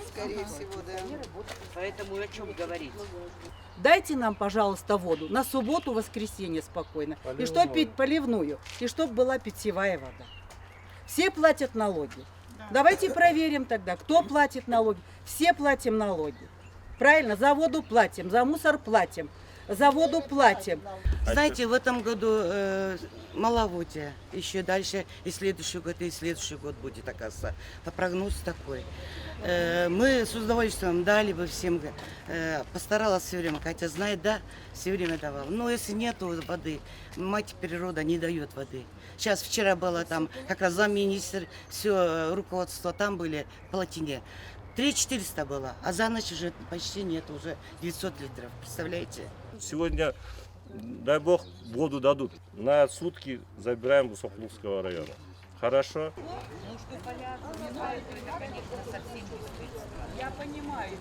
Скорее всего, да. Поэтому о чем говорить? Дайте нам, пожалуйста, воду на субботу, воскресенье спокойно. И чтоб пить поливную, и чтоб была питьевая вода. Все платят налоги. Давайте проверим тогда, кто платит налоги. Все платим налоги. Правильно, за воду платим, за мусор платим, за воду платим. Знаете, в этом году маловодие. Еще дальше и следующий год будет, оказывается. По прогнозу такой. Мы с удовольствием дали бы всем, постаралась все время, Катя знает, да, все время давала. Но если нету воды, мать природа не дает воды. Сейчас вчера было там, как раз замминистр, все руководство там были в Плотине. 3400 было, а за ночь уже почти нет, уже 900 литров, представляете? Сегодня, дай бог, воду дадут. На сутки забираем Высоколукского района. Хорошо? Я понимаю.